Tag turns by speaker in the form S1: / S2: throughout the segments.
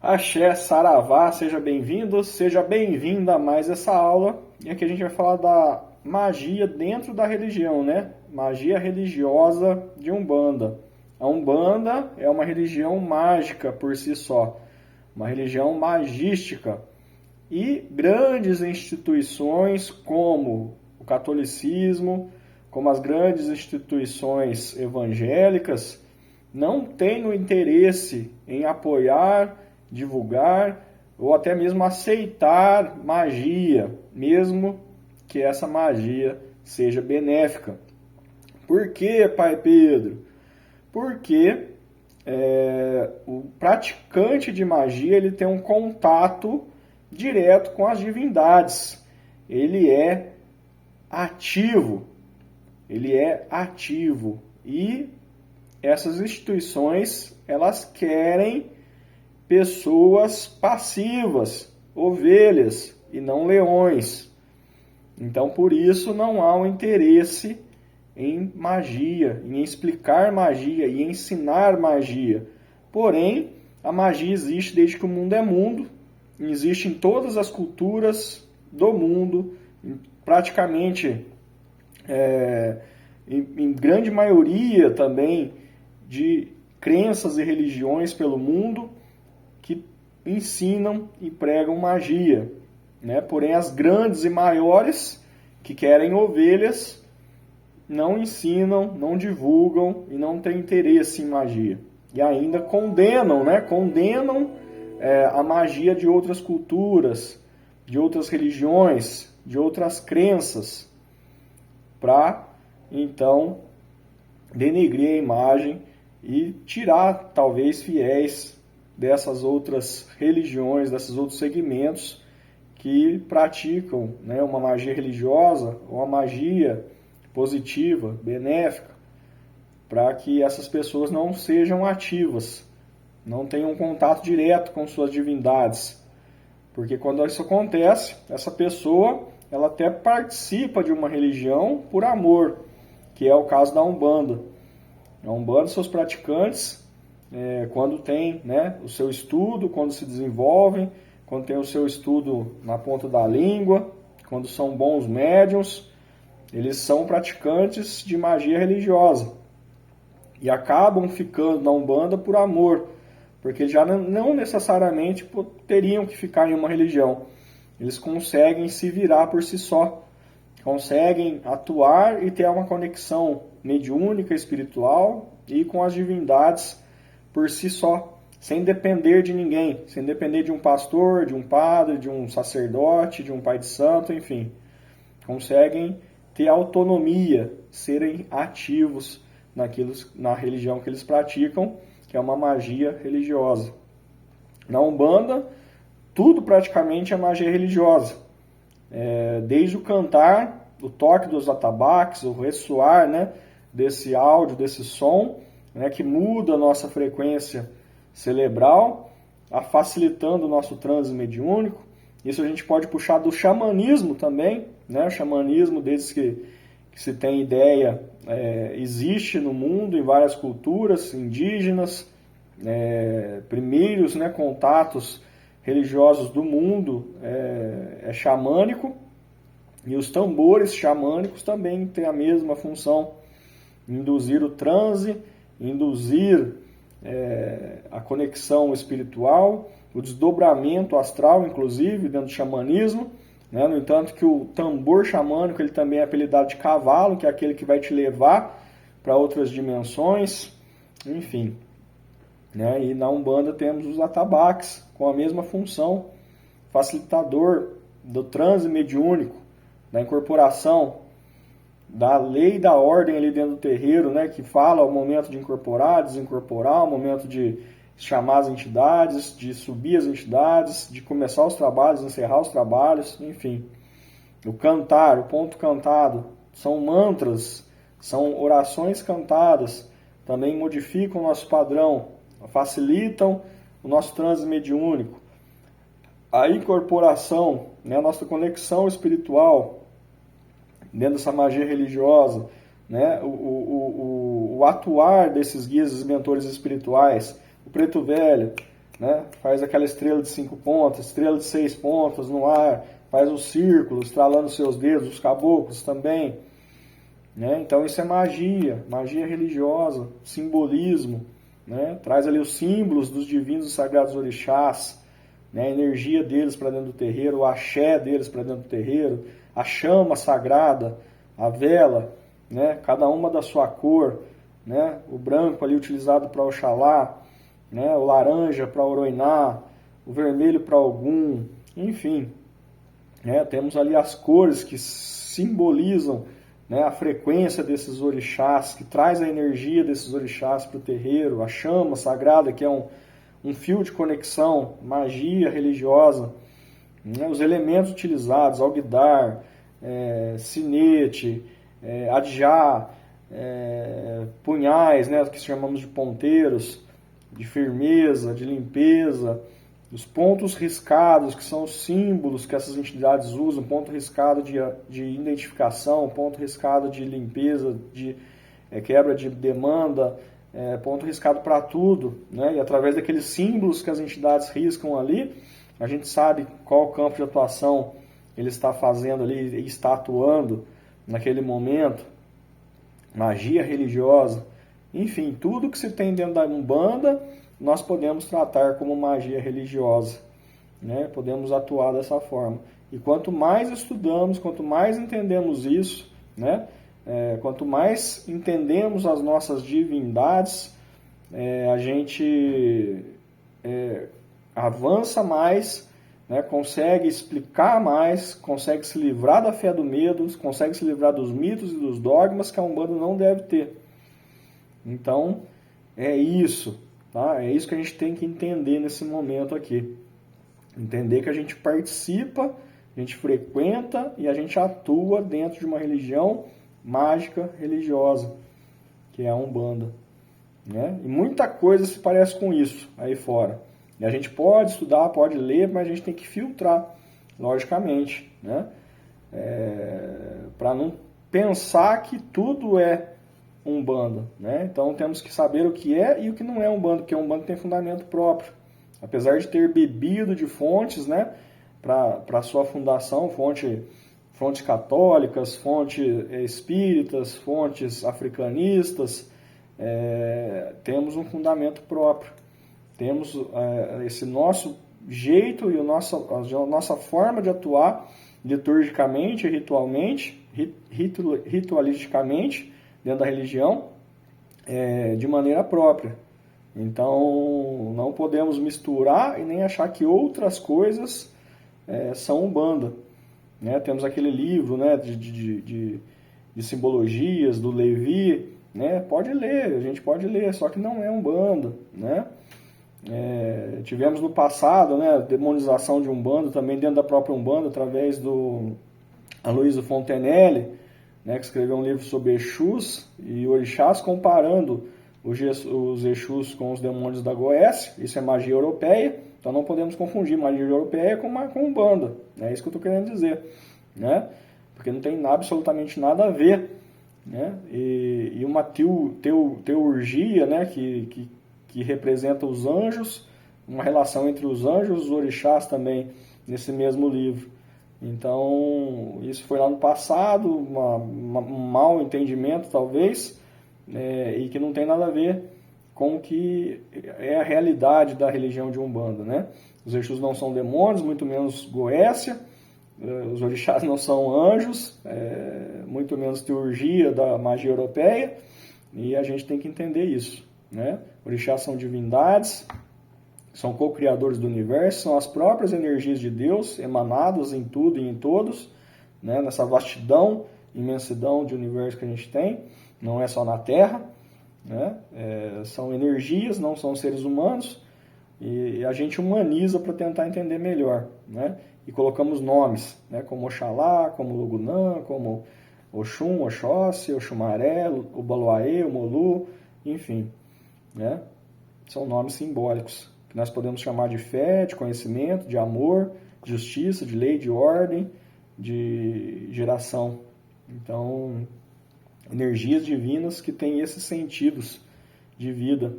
S1: Axé, Saravá, seja bem-vindo, seja bem-vinda a mais essa aula. E aqui a gente vai falar da magia dentro da religião, né? Magia religiosa de Umbanda. A Umbanda é uma religião mágica por si só, uma religião magística. E grandes instituições como o catolicismo, como as grandes instituições evangélicas, não têm o interesse em apoiar, divulgar ou até mesmo aceitar magia, mesmo que essa magia seja benéfica. Por quê, Pai Pedro? Porque o praticante de magia ele tem um contato direto com as divindades. Ele é ativo. E essas instituições, elas querem pessoas passivas, ovelhas e não leões. Então, por isso, não há um interesse em magia, em explicar magia e ensinar magia. Porém, a magia existe desde que o mundo é mundo, existe em todas as culturas do mundo, praticamente em grande maioria também de crenças e religiões pelo mundo que ensinam e pregam magia, né? Porém, as grandes e maiores que querem ovelhas não ensinam, não divulgam e não têm interesse em magia. E ainda condenam, né? A magia de outras culturas, de outras religiões, de outras crenças, para então denegrir a imagem e tirar talvez fiéis dessas outras religiões, desses outros segmentos que praticam, né, uma magia religiosa, uma magia positiva, benéfica, para que essas pessoas não sejam ativas, não tenham contato direto com suas divindades. Porque quando isso acontece, essa pessoa ela até participa de uma religião por amor, que é o caso da Umbanda. A Umbanda, seus praticantes, quando tem, né, o seu estudo, quando se desenvolvem, quando tem o seu estudo na ponta da língua, quando são bons médiuns, eles são praticantes de magia religiosa e acabam ficando na Umbanda por amor, porque já não necessariamente teriam que ficar em uma religião. Eles conseguem se virar por si só, conseguem atuar e ter uma conexão mediúnica, espiritual e com as divindades por si só, sem depender de ninguém, sem depender de um pastor, de um padre, de um sacerdote, de um pai de santo, enfim. Conseguem ter autonomia, serem ativos na religião que eles praticam, que é uma magia religiosa. Na Umbanda, tudo praticamente é magia religiosa. Desde o cantar, o toque dos atabaques, o ressoar, né, desse áudio, desse som, né, que muda a nossa frequência cerebral, facilitando o nosso transe mediúnico. Isso a gente pode puxar do xamanismo também, né? O xamanismo, desde que se tem ideia, existe no mundo, em várias culturas indígenas, primeiros, né, contatos religiosos do mundo é xamânico, e os tambores xamânicos também têm a mesma função, induzir o transe, induzir a conexão espiritual, o desdobramento astral, inclusive, dentro do xamanismo, né? No entanto que o tambor xamânico ele também é apelidado de cavalo, que é aquele que vai te levar para outras dimensões, enfim. Né? E na Umbanda temos os atabaques, com a mesma função, facilitador do transe mediúnico, da incorporação, da lei e da ordem ali dentro do terreiro, né? Que fala o momento de incorporar, desincorporar, o momento de chamar as entidades, de subir as entidades, de começar os trabalhos, encerrar os trabalhos, enfim. O cantar, o ponto cantado, são mantras, são orações cantadas, também modificam o nosso padrão, facilitam o nosso transe mediúnico. A incorporação, né, a nossa conexão espiritual dentro dessa magia religiosa, né, o atuar desses guias e mentores espirituais, o preto velho, né? Faz aquela estrela de 5 pontas, estrela de 6 pontas no ar, faz o círculo, estralando seus dedos, os caboclos também, né? Então isso é magia, magia religiosa, simbolismo, né? Traz ali os símbolos dos divinos e sagrados orixás, né? A energia deles para dentro do terreiro, o axé deles para dentro do terreiro, a chama sagrada, a vela, né? Cada uma da sua cor, né? O branco ali utilizado para Oxalá, né? O laranja para Oroiná, o vermelho para Ogum, enfim, né? Temos ali as cores que simbolizam, né, a frequência desses orixás, que traz a energia desses orixás para o terreiro, a chama sagrada, que é um fio de conexão, magia religiosa, né, os elementos utilizados, alguidar, sinete, adjá, punhais, né, que chamamos de ponteiros, de firmeza, de limpeza, os pontos riscados, que são os símbolos que essas entidades usam, ponto riscado de identificação, ponto riscado de limpeza, de quebra de demanda, ponto riscado para tudo, né? E através daqueles símbolos que as entidades riscam ali, a gente sabe qual campo de atuação ele está fazendo ali, está atuando naquele momento, magia religiosa, enfim, tudo que se tem dentro da Umbanda, nós podemos tratar como magia religiosa, né? Podemos atuar dessa forma. E quanto mais estudamos, quanto mais entendemos isso, né? Quanto mais entendemos as nossas divindades, a gente avança mais, né? Consegue explicar mais, consegue se livrar da fé do medo, consegue se livrar dos mitos e dos dogmas que a Umbanda não deve ter. Então, é isso. Tá? É isso que a gente tem que entender nesse momento aqui. Entender que a gente participa, a gente frequenta e a gente atua dentro de uma religião mágica religiosa, que é a Umbanda. Né? E muita coisa se parece com isso aí fora. E a gente pode estudar, pode ler, mas a gente tem que filtrar, logicamente. Né? Para não pensar que tudo é Umbanda, né? Então temos que saber o que é e o que não é Umbanda, porque Umbanda tem fundamento próprio. Apesar de ter bebido de fontes, né, para sua fundação, fontes católicas, fontes espíritas, fontes africanistas, temos um fundamento próprio. Temos esse nosso jeito e a nossa forma de atuar liturgicamente, ritualisticamente, dentro da religião, de maneira própria. Então, não podemos misturar e nem achar que outras coisas são Umbanda. Né? Temos aquele livro, né, de simbologias do Levi, né? Pode ler, a gente pode ler, só que não é Umbanda. Né? Tivemos no passado, né, demonização de Umbanda, também dentro da própria Umbanda, através do Aloysio Fontenelle, né, que escreveu um livro sobre Exus e Orixás, comparando os Exus com os demônios da Goécia. Isso é magia europeia, então não podemos confundir magia europeia com Umbanda. É isso que eu estou querendo dizer. Né? Porque não tem absolutamente nada a ver. Né? E uma teurgia, né, que representa os anjos, uma relação entre os anjos e os orixás também, nesse mesmo livro. Então, isso foi lá no passado, um mau entendimento, talvez, e que não tem nada a ver com o que é a realidade da religião de Umbanda. Né? Os Exus não são demônios, muito menos Goécia, os orixás não são anjos, muito menos teurgia da magia europeia, e a gente tem que entender isso. Né? Orixás são divindades, são co-criadores do universo, são as próprias energias de Deus emanadas em tudo e em todos, né? Nessa vastidão, imensidão de universo que a gente tem, não é só na Terra, né? São energias, não são seres humanos, e a gente humaniza para tentar entender melhor. Né? E colocamos nomes, né? Como Oxalá, como Logunã, como Oxum, Oxóssi, Oxumaré, o Baloaê, o Molu, enfim. Né? São nomes simbólicos, que nós podemos chamar de fé, de conhecimento, de amor, de justiça, de lei, de ordem, de geração. Então, energias divinas que têm esses sentidos de vida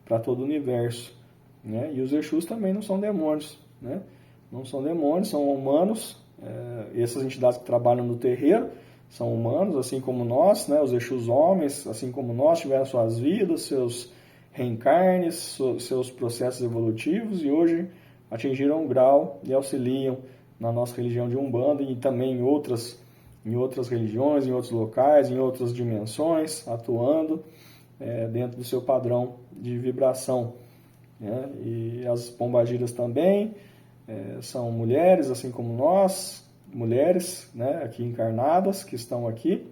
S1: para todo o universo. né? E os Exus também não são demônios, né? Não são demônios, são humanos. Essas entidades que trabalham no terreiro são humanos, assim como nós, né? Os Exus homens, assim como nós, tiveram suas vidas, seus reencarnes, seus processos evolutivos e hoje atingiram um grau e auxiliam na nossa religião de Umbanda e também em outras religiões, em outros locais, em outras dimensões, atuando dentro do seu padrão de vibração, né? E as pombagiras também são mulheres, assim como nós, mulheres, né, aqui encarnadas, que estão aqui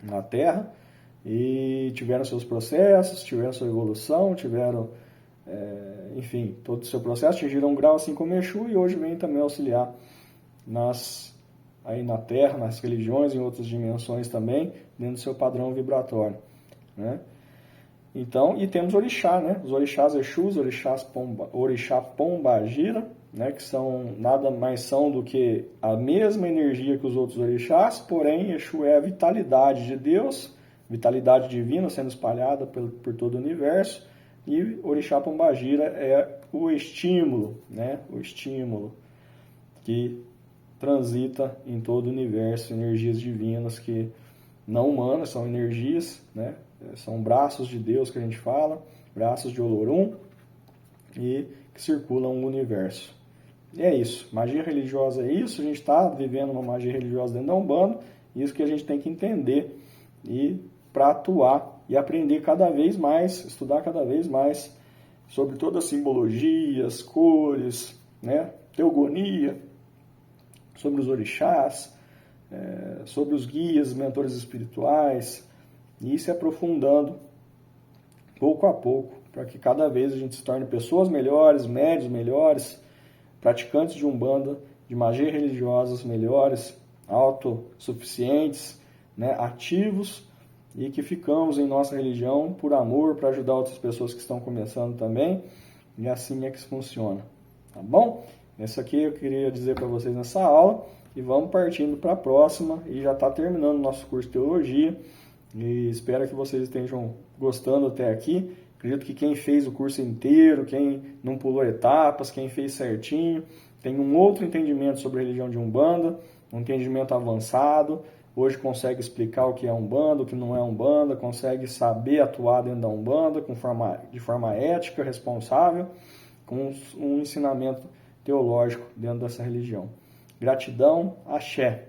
S1: na Terra e tiveram seus processos, tiveram sua evolução, tiveram, enfim, todo o seu processo, atingiram um grau assim como Exu e hoje vem também auxiliar aí na Terra, nas religiões, em outras dimensões também, dentro do seu padrão vibratório, né? Então, e temos orixá, né? Os orixás Exus, orixá Pombagira, né? Que são nada mais são do que a mesma energia que os outros orixás, porém Exu é a vitalidade de Deus, vitalidade divina sendo espalhada por todo o universo, e orixá Pombagira é o estímulo, né? O estímulo que transita em todo o universo, energias divinas que não humanas, são energias, né? São braços de Deus que a gente fala, braços de Olorum, e que circulam o universo. E é isso, magia religiosa é isso, a gente está vivendo uma magia religiosa dentro da Umbanda, isso que a gente tem que entender e para atuar e aprender cada vez mais, estudar cada vez mais sobre todas as simbologias, cores, né? Teogonia, sobre os orixás, sobre os guias, mentores espirituais, e ir se aprofundando pouco a pouco, para que cada vez a gente se torne pessoas melhores, médios melhores, praticantes de Umbanda, de magia religiosas melhores, autossuficientes, né, ativos, e que ficamos em nossa religião por amor, para ajudar outras pessoas que estão começando também, e assim é que isso funciona, tá bom? Isso aqui eu queria dizer para vocês nessa aula, e vamos partindo para a próxima, e já está terminando o nosso curso de Teologia, e espero que vocês estejam gostando até aqui. Acredito que quem fez o curso inteiro, quem não pulou etapas, quem fez certinho, tem um outro entendimento sobre a religião de Umbanda, um entendimento avançado, hoje consegue explicar o que é Umbanda, o que não é Umbanda, consegue saber atuar dentro da Umbanda de forma ética, responsável, com um ensinamento teológico dentro dessa religião. Gratidão, axé.